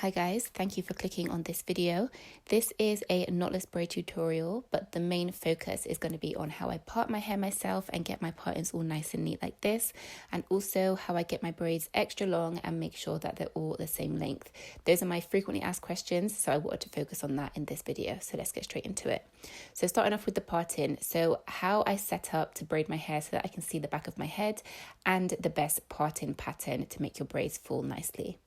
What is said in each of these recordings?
Hi guys, thank you for clicking on this video. This is a knotless braid tutorial, but the main focus is going to be on how I part my hair myself and get my partings all nice and neat like this, and also how I get my braids extra long and make sure that they're all the same length. Those are my frequently asked questions, so I wanted to focus on that in this video. So let's get straight into it. So starting off with the parting, so how I set up to braid my hair so that I can see the back of my head and the best parting pattern to make your braids fall nicely.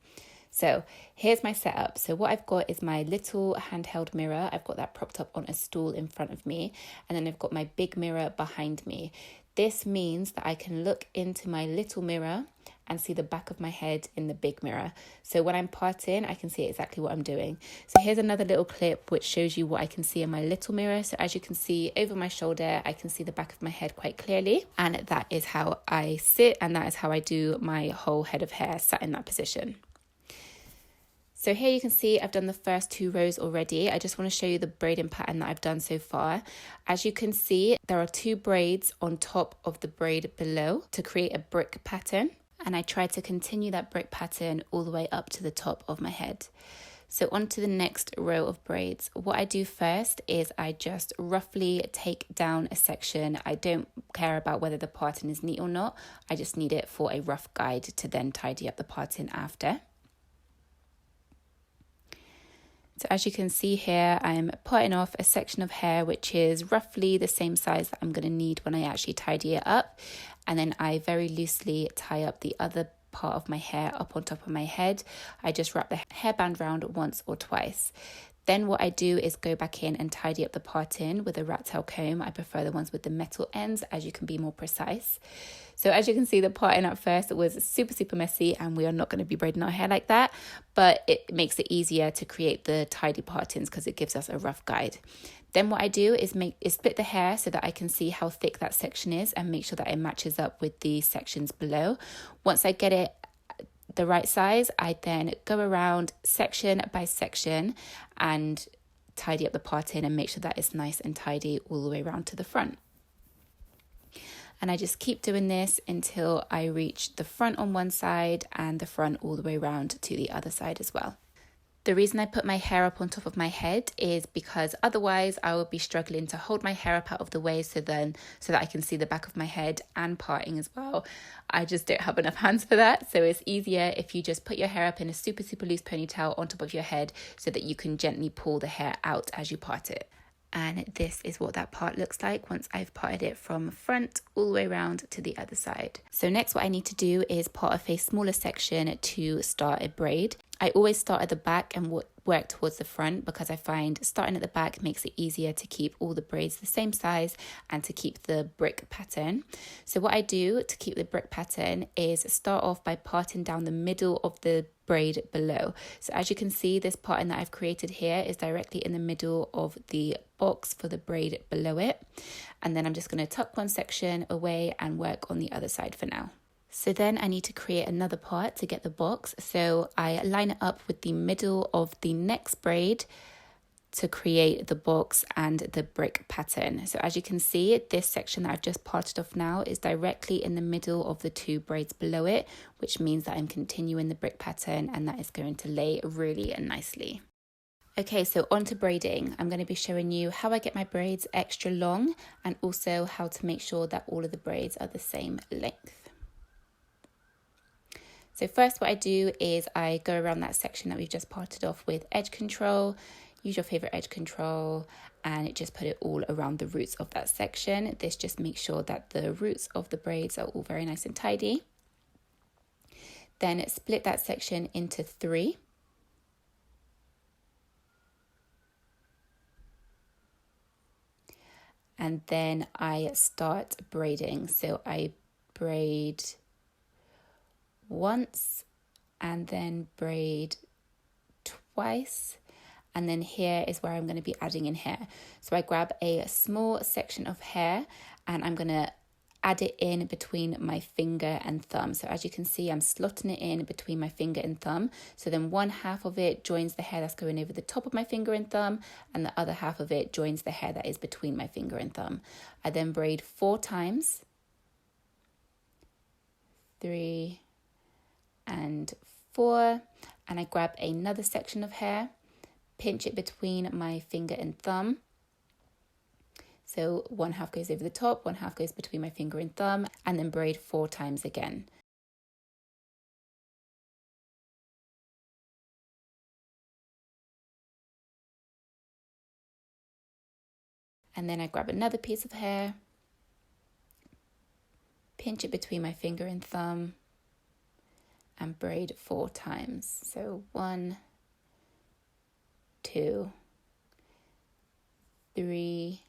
So here's my setup. So what I've got is my little handheld mirror. I've got that propped up on a stool in front of me, and then I've got my big mirror behind me. This means that I can look into my little mirror and see the back of my head in the big mirror. So when I'm parting, I can see exactly what I'm doing. So here's another little clip which shows you what I can see in my little mirror. So as you can see over my shoulder, I can see the back of my head quite clearly. And that is how I sit, and that is how I do my whole head of hair sat in that position. So here you can see I've done the first 2 rows already. I just want to show you the braiding pattern that I've done so far. As you can see, there are 2 braids on top of the braid below to create a brick pattern. And I tried to continue that brick pattern all the way up to the top of my head. So on to the next row of braids. What I do first is I just roughly take down a section. I don't care about whether the parting is neat or not. I just need it for a rough guide to then tidy up the parting after. So as you can see here, I'm parting off a section of hair which is roughly the same size that I'm going to need when I actually tidy it up. And then I very loosely tie up the other part of my hair up on top of my head. I just wrap the hairband round once or twice. Then what I do is go back in and tidy up the parting with a rat tail comb. I prefer the ones with the metal ends as you can be more precise. So as you can see, the parting at first was super messy, and we are not going to be braiding our hair like that, but it makes it easier to create the tidy partings because it gives us a rough guide. Then what I do is split the hair so that I can see how thick that section is and make sure that it matches up with the sections below. Once I get it the right size, I then go around section by section and tidy up the parting and make sure that it's nice and tidy all the way around to the front. And I just keep doing this until I reach the front on one side and the front all the way around to the other side as well. The reason I put my hair up on top of my head is because otherwise I would be struggling to hold my hair up out of the way so that I can see the back of my head and parting as well. I just don't have enough hands for that. So it's easier if you just put your hair up in a super loose ponytail on top of your head so that you can gently pull the hair out as you part it. And this is what that part looks like once I've parted it from front all the way around to the other side. So next what I need to do is part off a smaller section to start a braid. I always start at the back and work towards the front because I find starting at the back makes it easier to keep all the braids the same size and to keep the brick pattern. So what I do to keep the brick pattern is start off by parting down the middle of the braid below. So as you can see, this pattern that I've created here is directly in the middle of the box for the braid below it. And then I'm just going to tuck one section away and work on the other side for now. So then I need to create another part to get the box. So I line it up with the middle of the next braid to create the box and the brick pattern. So as you can see, this section that I've just parted off now is directly in the middle of the 2 braids below it, which means that I'm continuing the brick pattern and that is going to lay really nicely. Okay, so on to braiding. I'm going to be showing you how I get my braids extra long and also how to make sure that all of the braids are the same length. So first what I do is I go around that section that we've just parted off with edge control. Use your favorite edge control and just put it all around the roots of that section. This just makes sure that the roots of the braids are all very nice and tidy. Then split that section into 3. And then I start braiding. So I braid once and then braid twice, and then here is where I'm going to be adding in hair. So I grab a small section of hair and I'm going to add it in between my finger and thumb. So as you can see, I'm slotting it in between my finger and thumb. So then one half of it joins the hair that's going over the top of my finger and thumb, and the other half of it joins the hair that is between my finger and thumb. I then braid 4 times, 3 and 4, and I grab another section of hair, pinch it between my finger and thumb. So 1/2 goes over the top, 1/2 goes between my finger and thumb, and then braid 4 times again. And then I grab another piece of hair, pinch it between my finger and thumb, and braid 4 times. So 1, 2, 3,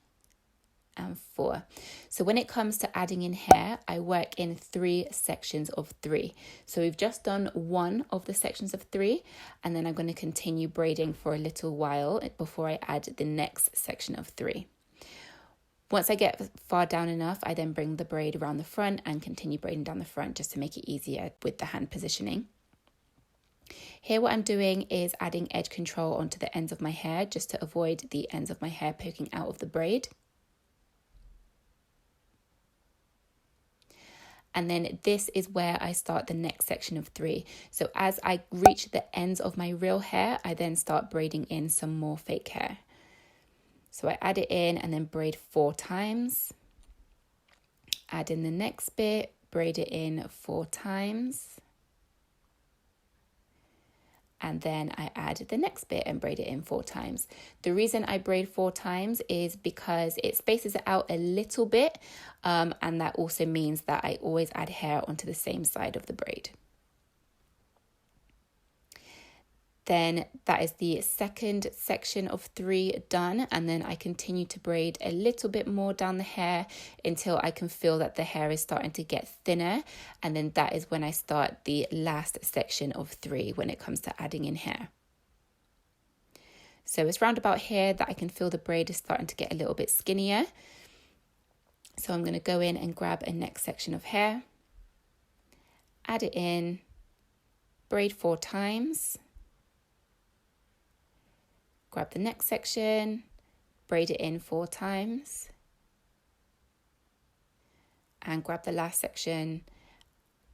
and 4. So when it comes to adding in hair, I work in 3 sections of 3. So we've just done 1 of the sections of 3, and then I'm going to continue braiding for a little while before I add the next section of 3. Once I get far down enough, I then bring the braid around the front and continue braiding down the front just to make it easier with the hand positioning. Here what I'm doing is adding edge control onto the ends of my hair just to avoid the ends of my hair poking out of the braid. And then this is where I start the next section of 3. So as I reach the ends of my real hair, I then start braiding in some more fake hair. So I add it in and then braid 4 times. Add in the next bit, braid it in 4 times. And then I add the next bit and braid it in 4 times. The reason I braid 4 times is because it spaces it out a little bit, and that also means that I always add hair onto the same side of the braid. Then that is the second section of 3 done, and then I continue to braid a little bit more down the hair until I can feel that the hair is starting to get thinner, and then that is when I start the last section of 3 when it comes to adding in hair. So it's round about here that I can feel the braid is starting to get a little bit skinnier. So I'm going to go in and grab a next section of hair, add it in, braid 4 times. Grab the next section, braid it in 4 times, and grab the last section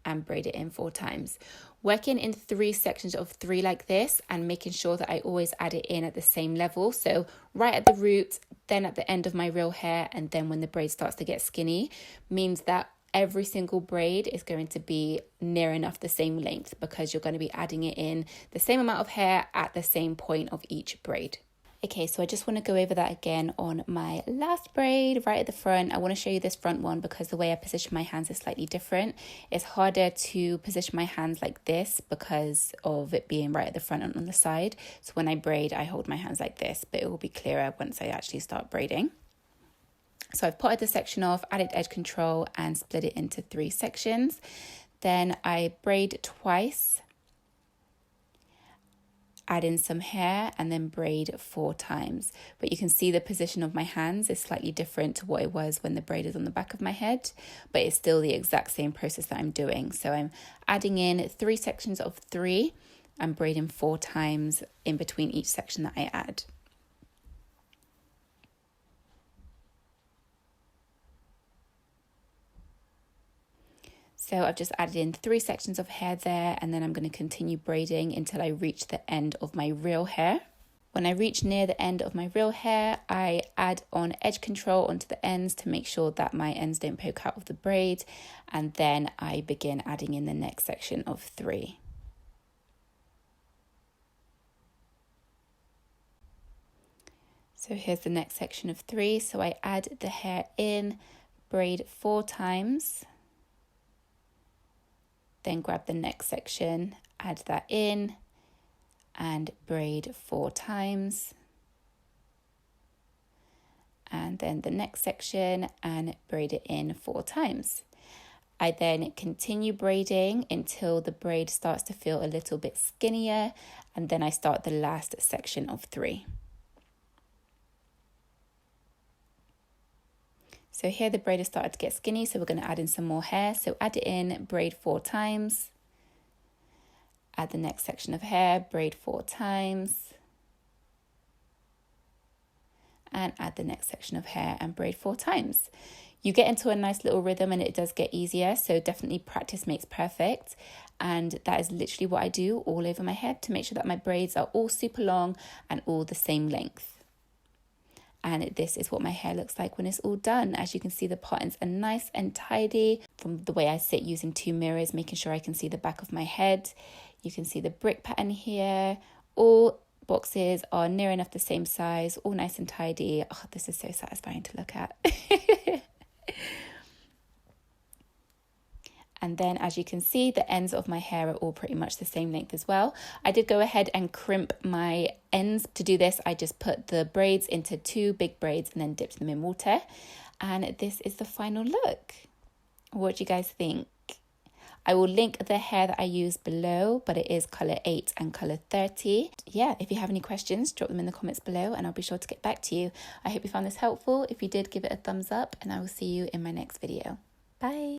and braid it in 4 times. Working in 3 sections of 3 like this and making sure that I always add it in at the same level. So right at the root, then at the end of my real hair, and then when the braid starts to get skinny, means that every single braid is going to be near enough the same length because you're going to be adding it in the same amount of hair at the same point of each braid. Okay, so I just want to go over that again on my last braid right at the front. I want to show you this front one because the way I position my hands is slightly different. It's harder to position my hands like this because of it being right at the front and on the side. So when I braid, I hold my hands like this, but it will be clearer once I actually start braiding. So I've potted the section off, added edge control and split it into 3 sections. Then I braid twice, add in some hair and then braid 4 times. But you can see the position of my hands is slightly different to what it was when the braid is on the back of my head, but it's still the exact same process that I'm doing. So I'm adding in 3 sections of 3 and braiding 4 times in between each section that I add. So I've just added in 3 sections of hair there, and then I'm going to continue braiding until I reach the end of my real hair. When I reach near the end of my real hair, I add on edge control onto the ends to make sure that my ends don't poke out of the braid, and then I begin adding in the next section of 3. So here's the next section of 3. So I add the hair in, braid 4 times. Then grab the next section, add that in and braid 4 times. And then the next section and braid it in 4 times. I then continue braiding until the braid starts to feel a little bit skinnier, and then I start the last section of 3. So here the braid has started to get skinny, so we're going to add in some more hair. So add it in, braid 4 times. Add the next section of hair, braid 4 times. And add the next section of hair and braid 4 times. You get into a nice little rhythm and it does get easier, so definitely practice makes perfect. And that is literally what I do all over my head to make sure that my braids are all super long and all the same length. And this is what my hair looks like when it's all done. As you can see, the patterns are nice and tidy from the way I sit using 2 mirrors, making sure I can see the back of my head. You can see the brick pattern here. All boxes are near enough the same size, all nice and tidy. Oh, this is so satisfying to look at. And then as you can see, the ends of my hair are all pretty much the same length as well. I did go ahead and crimp my ends. To do this, I just put the braids into 2 big braids and then dipped them in water. And this is the final look. What do you guys think? I will link the hair that I used below, but it is colour 8 and colour 30. Yeah, if you have any questions, drop them in the comments below and I'll be sure to get back to you. I hope you found this helpful. If you did, give it a thumbs up and I will see you in my next video. Bye.